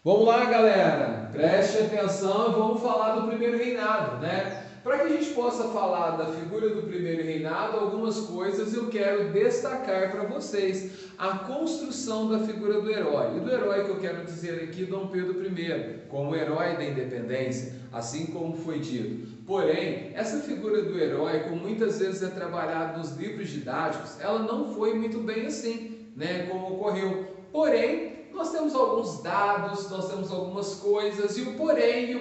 Vamos lá, galera, preste atenção e vamos falar do primeiro reinado, né? Para que a gente possa falar da figura do primeiro reinado, algumas coisas eu quero destacar para vocês. A construção da figura do herói. E do herói que eu quero dizer aqui, Dom Pedro I, como herói da independência, assim como foi dito. Porém, essa figura do herói, como muitas vezes é trabalhada nos livros didáticos, ela não foi muito bem assim, né? Como ocorreu. Porém, nós temos alguns dados, nós temos algumas coisas, e o porém,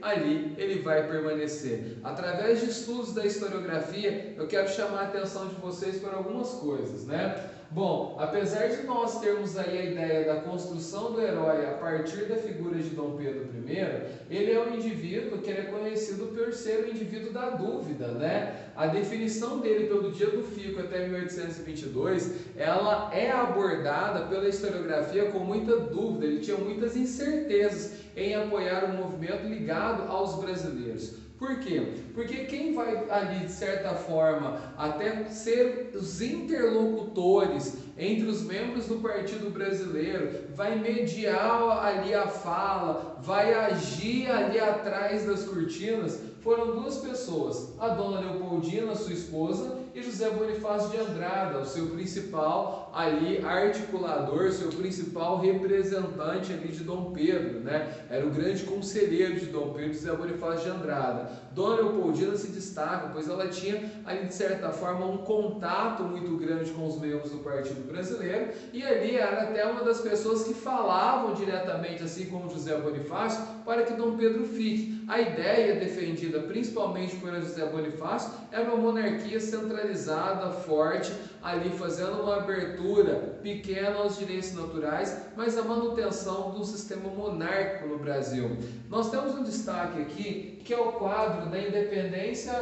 ali ele vai permanecer. Através de estudos da historiografia, eu quero chamar a atenção de vocês para algumas coisas, né? Bom, apesar de nós termos aí a ideia da construção do herói a partir da figura de Dom Pedro I, ele é um indivíduo que é conhecido por ser o indivíduo da dúvida, né? A definição dele pelo Dia do Fico até 1822, ela é abordada pela historiografia com muita dúvida, ele tinha muitas incertezas em apoiar o movimento ligado aos brasileiros. Por quê? Porque quem vai ali, de certa forma, até ser os interlocutores entre os membros do Partido Brasileiro, vai mediar ali a fala, vai agir ali atrás das cortinas, foram duas pessoas, a dona Leopoldina, sua esposa, e José Bonifácio de Andrada, o seu principal ali articulador, seu principal representante ali de Dom Pedro, né? Era o grande conselheiro de Dom Pedro, José Bonifácio de Andrada. Dona Leopoldina se destaca, pois ela tinha ali de certa forma um contato muito grande com os membros do Partido Brasileiro, e ali era até uma das pessoas que falavam diretamente, assim como José Bonifácio, para que Dom Pedro fique. A ideia defendida principalmente por José Bonifácio era uma monarquia centralizada, forte, ali fazendo uma abertura pequena aos direitos naturais, mas a manutenção do sistema monárquico no Brasil. Nós temos um destaque aqui, que é o quadro da independência,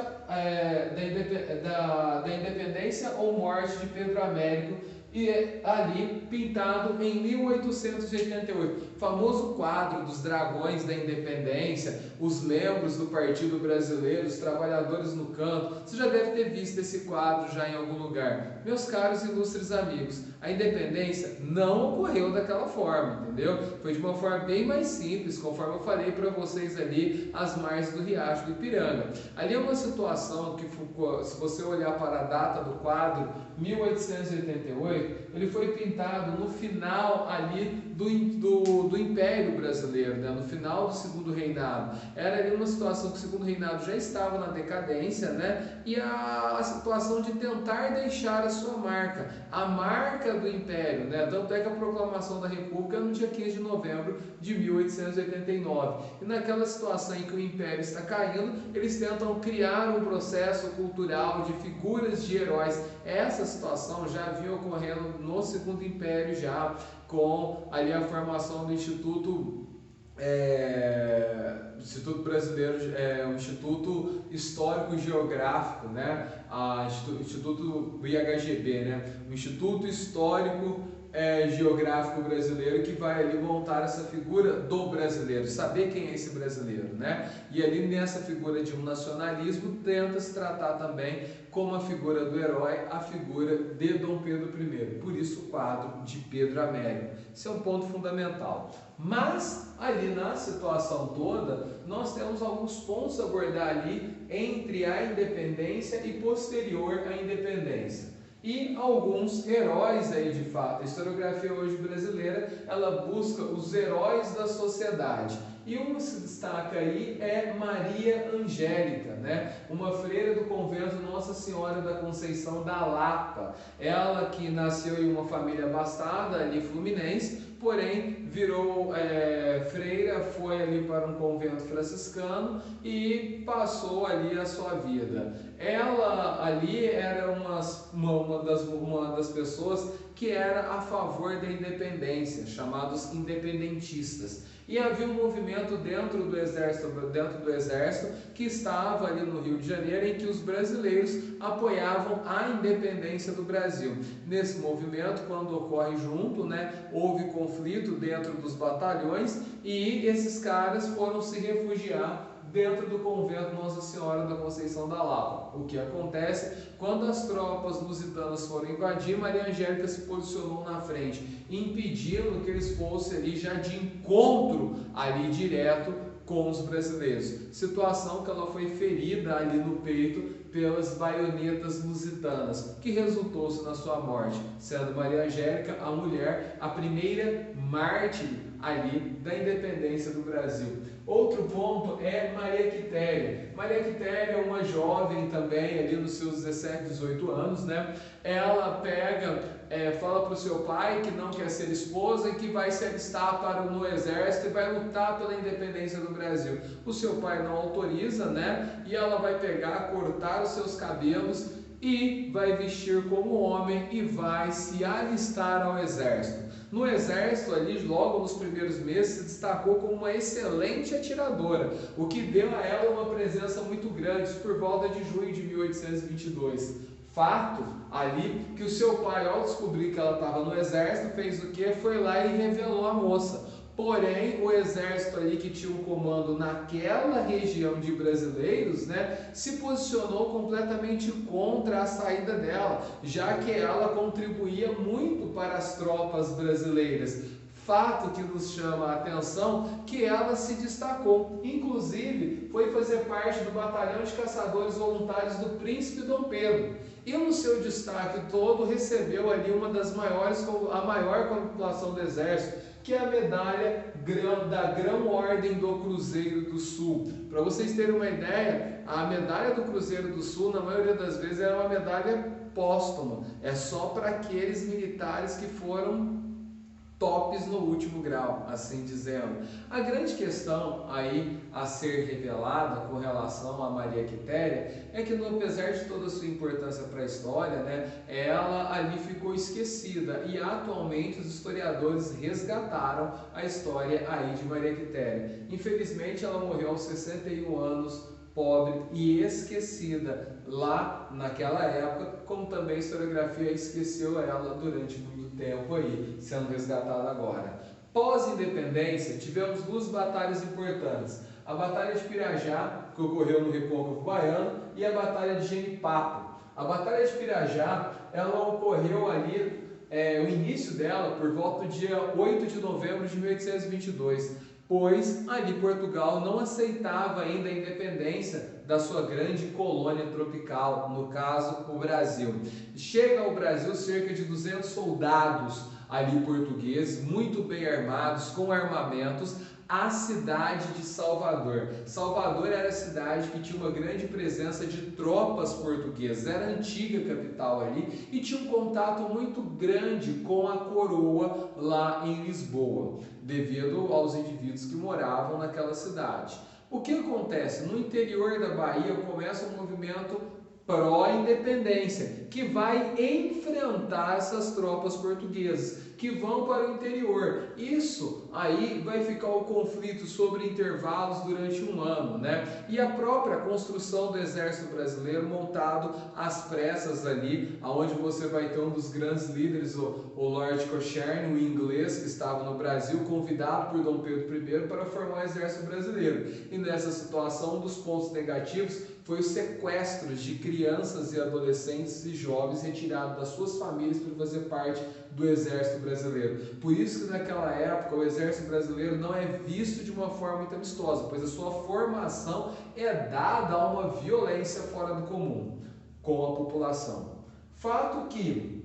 da independência ou morte de Pedro Américo, e é ali pintado em 1888, famoso quadro dos dragões da independência, os membros do Partido Brasileiro, os trabalhadores no campo. Você já deve ter visto esse quadro já em algum lugar. Meus caros ilustres amigos, a independência não ocorreu daquela forma, entendeu? Foi de uma forma bem mais simples, conforme eu falei para vocês ali, às margens do Riacho do Ipiranga. Ali é uma situação que, se você olhar para a data do quadro, 1888, ele foi pintado no final ali do Império Brasileiro, né? No final do segundo reinado. Era ali uma situação que o segundo reinado já estava na decadência, né? E a situação de tentar deixar a sua marca, a marca do Império, né? Tanto é que a proclamação da República é no dia 15 de novembro de 1889. E naquela situação em que o Império está caindo, eles tentam criar um processo cultural de figuras de heróis. Essa situação já vinha ocorrendo no Segundo Império, já com ali a formação do Instituto Brasileiro, o Instituto Histórico Geográfico, né? Instituto IHGB, né? O Instituto Histórico Geográfico Brasileiro, que vai ali montar essa figura do brasileiro, saber quem é esse brasileiro, né? E ali nessa figura de um nacionalismo tenta se tratar também como a figura do herói, a figura de Dom Pedro I, por isso o quadro de Pedro Américo. Esse é um ponto fundamental. Mas ali na situação toda, nós temos alguns pontos a abordar ali entre a independência e posterior à independência. E alguns heróis aí de fato. A historiografia hoje brasileira, ela busca os heróis da sociedade. E um que se destaca aí é Maria Angélica, né? Uma freira do convento Nossa Senhora da Conceição da Lapa. Ela que nasceu em uma família abastada ali fluminense, porém virou freira, foi ali para um convento franciscano e passou ali a sua vida. Ela ali era uma das pessoas que era a favor da independência, chamados independentistas. E havia um movimento dentro do exército que estava ali no Rio de Janeiro, em que os brasileiros apoiavam a independência do Brasil. Nesse movimento, quando ocorre junto, né, houve conflito dentro dos batalhões e esses caras foram se refugiar dentro do convento Nossa Senhora da Conceição da Lapa. O que acontece? Quando as tropas lusitanas foram invadir, Maria Angélica se posicionou na frente, impedindo que eles fossem ali já de encontro ali direto com os brasileiros. Situação que ela foi ferida ali no peito pelas baionetas lusitanas, que resultou-se na sua morte, sendo Maria Angélica a mulher, a primeira mártir ali da independência do Brasil. Outro ponto é Maria Quitéria. Maria Quitéria é uma jovem também, ali nos seus 17, 18 anos, né? Ela fala para o seu pai que não quer ser esposa e que vai se alistar no exército e vai lutar pela independência do Brasil. O seu pai não autoriza, né? E ela vai cortar os seus cabelos e vai vestir como homem e vai se alistar ao exército. No exército, ali, logo nos primeiros meses, se destacou como uma excelente atiradora, o que deu a ela uma presença muito grande, por volta de junho de 1822. Fato ali que o seu pai, ao descobrir que ela estava no exército, fez o que? Foi lá e revelou a moça. Porém, o exército ali que tinha um comando naquela região de brasileiros, né, se posicionou completamente contra a saída dela, já que ela contribuía muito para as tropas brasileiras. Fato que nos chama a atenção que ela se destacou, inclusive foi fazer parte do batalhão de caçadores voluntários do Príncipe Dom Pedro. E no seu destaque todo recebeu ali a maior condecoração do exército, que é a medalha da Grã Ordem do Cruzeiro do Sul. Para vocês terem uma ideia, a medalha do Cruzeiro do Sul, na maioria das vezes, é uma medalha póstuma. É só para aqueles militares que foram tops no último grau, assim dizendo. A grande questão aí a ser revelada com relação a Maria Quitéria é que, apesar de toda a sua importância para a história, né, ela ali ficou esquecida e atualmente os historiadores resgataram a história aí de Maria Quitéria. Infelizmente ela morreu aos 61 anos, pobre e esquecida lá naquela época, como também a historiografia esqueceu ela durante muito tempo aí, sendo resgatada agora. Pós-independência, tivemos duas batalhas importantes: a Batalha de Pirajá, que ocorreu no Recôncavo Baiano, e a Batalha de Genipapo. A Batalha de Pirajá, ela ocorreu ali, o início dela por volta do dia 8 de novembro de 1822, pois ali Portugal não aceitava ainda a independência da sua grande colônia tropical, no caso o Brasil. Chega ao Brasil cerca de 200 soldados ali portugueses, muito bem armados, com armamentos, a cidade de Salvador. Salvador era a cidade que tinha uma grande presença de tropas portuguesas, era a antiga capital ali e tinha um contato muito grande com a coroa lá em Lisboa, devido aos indivíduos que moravam naquela cidade. O que acontece? No interior da Bahia começa um movimento pró-independência, que vai enfrentar essas tropas portuguesas, que vão para o interior. Isso aí vai ficar o conflito sobre intervalos durante um ano, né? E a própria construção do exército brasileiro montado às pressas ali, aonde você vai ter um dos grandes líderes, o Lord Cochrane, o inglês que estava no Brasil, convidado por Dom Pedro I para formar o exército brasileiro. E nessa situação, um dos pontos negativos foi os sequestros de crianças e adolescentes e jovens retirados das suas famílias para fazer parte do exército brasileiro. Por isso que naquela época o exército brasileiro não é visto de uma forma muito amistosa, pois a sua formação é dada a uma violência fora do comum com a população. Fato que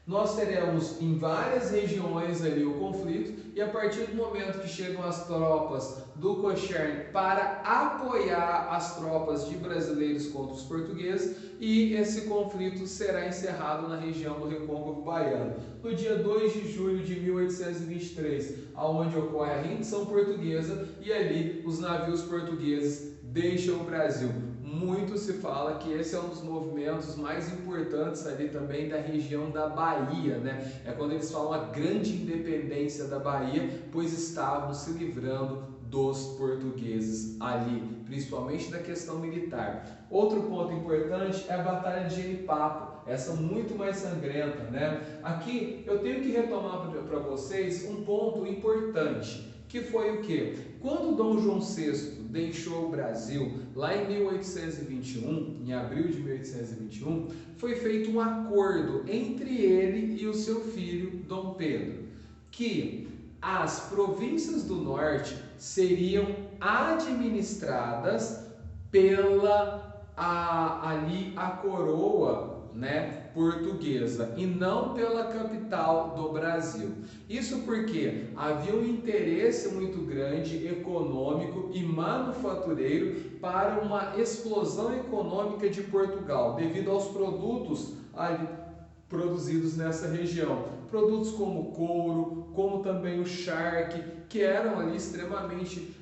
nós teremos em várias regiões ali o conflito, e a partir do momento que chegam as tropas do Cochrane para apoiar as tropas de brasileiros contra os portugueses, e esse conflito será encerrado na região do Recôncavo Baiano, no dia 2 de julho de 1823, onde ocorre a rendição portuguesa e ali os navios portugueses deixam o Brasil. Muito se fala que esse é um dos movimentos mais importantes ali também da região da Bahia, né? É quando eles falam a grande independência da Bahia, pois estavam se livrando dos portugueses ali, principalmente da questão militar. Outro ponto importante é a Batalha de Genipapo, essa muito mais sangrenta, né? Aqui eu tenho que retomar para vocês um ponto importante, que foi o quê? Quando Dom João VI deixou o Brasil, lá em 1821, em abril de 1821, foi feito um acordo entre ele e o seu filho, Dom Pedro, que as províncias do norte seriam administradas pela a coroa, né, portuguesa, e não pela capital do Brasil. Isso porque havia um interesse muito grande econômico e manufatureiro para uma explosão econômica de Portugal, devido aos produtos ali produzidos nessa região. Produtos como couro, como também o charque, que eram ali extremamente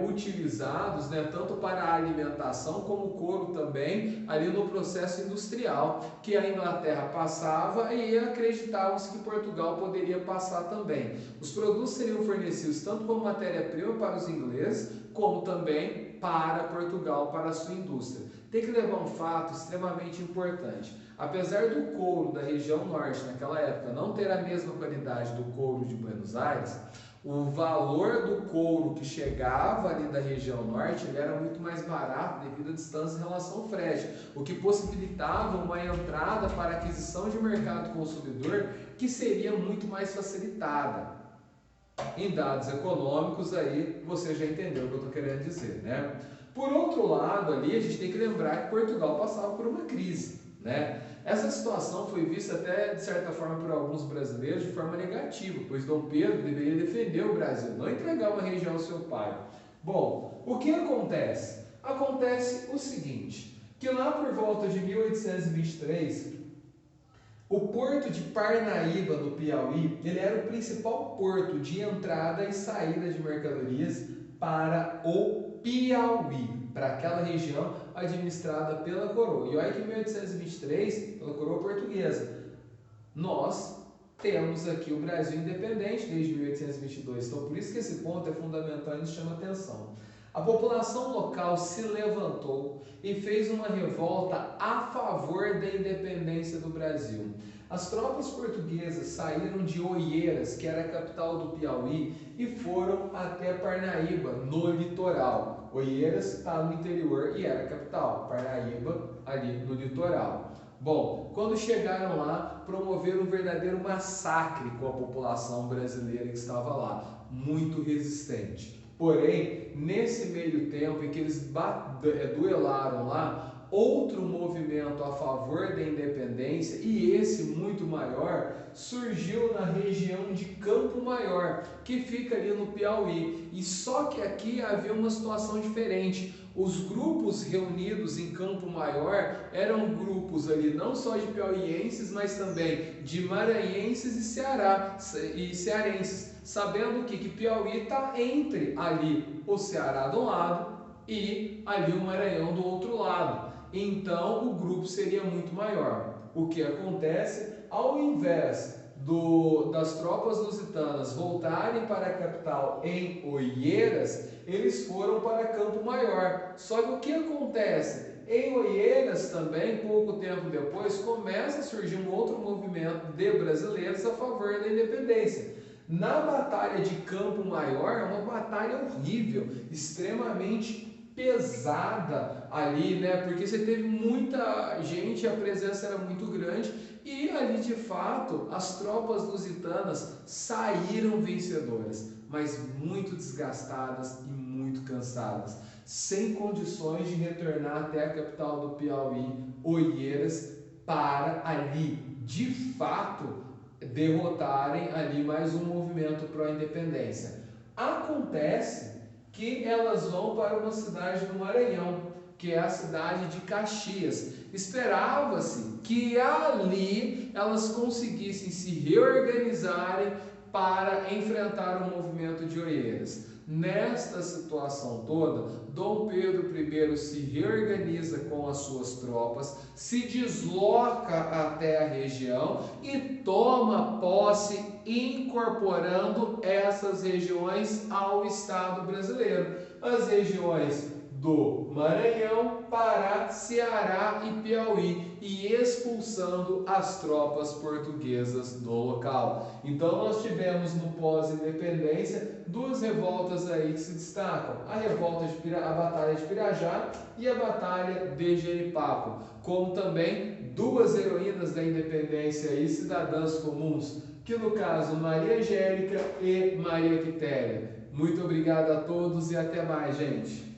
utilizados, né, tanto para a alimentação como o couro também, ali no processo industrial, que a Inglaterra passava e acreditava-se que Portugal poderia passar também. Os produtos seriam fornecidos tanto como matéria-prima para os ingleses, como também para Portugal, para a sua indústria. Tem que levar um fato extremamente importante. Apesar do couro da região norte, naquela época, não ter a mesma qualidade do couro de Buenos Aires, o valor do couro que chegava ali da região norte ele era muito mais barato devido à distância em relação ao frete, o que possibilitava uma entrada para a aquisição de mercado consumidor que seria muito mais facilitada. Em dados econômicos, aí você já entendeu o que eu estou querendo dizer, né? Por outro lado, ali a gente tem que lembrar que Portugal passava por uma crise, né? Essa situação foi vista até, de certa forma, por alguns brasileiros de forma negativa, pois Dom Pedro deveria defender o Brasil, não entregar uma região ao seu pai. Bom, o que acontece? Acontece o seguinte, que lá por volta de 1823, o porto de Parnaíba, no Piauí, ele era o principal porto de entrada e saída de mercadorias para o Piauí, para aquela região administrada pela coroa. E olha que em 1823, pela coroa portuguesa, nós temos aqui o Brasil independente desde 1822. Então, por isso que esse ponto é fundamental e nos chama atenção. A população local se levantou e fez uma revolta a favor da independência do Brasil. As tropas portuguesas saíram de Oeiras, que era a capital do Piauí, e foram até Parnaíba, no litoral. Oeiras está no interior e era a capital, Parnaíba ali no litoral. Bom, quando chegaram lá, promoveram um verdadeiro massacre com a população brasileira que estava lá, muito resistente. Porém, nesse meio tempo em que eles duelaram lá, outro movimento a favor da independência, e esse muito maior, surgiu na região de Campo Maior, que fica ali no Piauí. E só que aqui havia uma situação diferente. Os grupos reunidos em Campo Maior eram grupos ali não só de piauienses, mas também de maranhenses e cearenses, sabendo que Piauí está entre ali o Ceará de um lado e ali o Maranhão do outro lado. Então o grupo seria muito maior. O que acontece? Ao invés das tropas lusitanas voltarem para a capital em Oeiras, eles foram para Campo Maior. Só que o que acontece? Em Oeiras também, pouco tempo depois, começa a surgir um outro movimento de brasileiros a favor da independência. Na Batalha de Campo Maior, é uma batalha horrível, extremamente pesada ali, né? Porque você teve muita gente, a presença era muito grande e ali de fato as tropas lusitanas saíram vencedoras, mas muito desgastadas e muito cansadas, sem condições de retornar até a capital do Piauí, Oeiras, para ali de fato derrotarem ali mais um movimento pró-independência. Acontece que elas vão para uma cidade do Maranhão, que é a cidade de Caxias. Esperava-se que ali elas conseguissem se reorganizarem para enfrentar o movimento de Oeiras. Nesta situação toda, Dom Pedro I se reorganiza com as suas tropas, se desloca até a região e toma posse, incorporando essas regiões ao Estado brasileiro. As regiões do Maranhão, Pará, Ceará e Piauí e expulsando as tropas portuguesas do local. Então nós tivemos no pós-independência duas revoltas aí que se destacam: a Batalha de Pirajá e a Batalha de Jenipapo, como também duas heroínas da independência e cidadãs comuns, que no caso Maria Angélica e Maria Quitéria. Muito obrigado a todos e até mais, gente.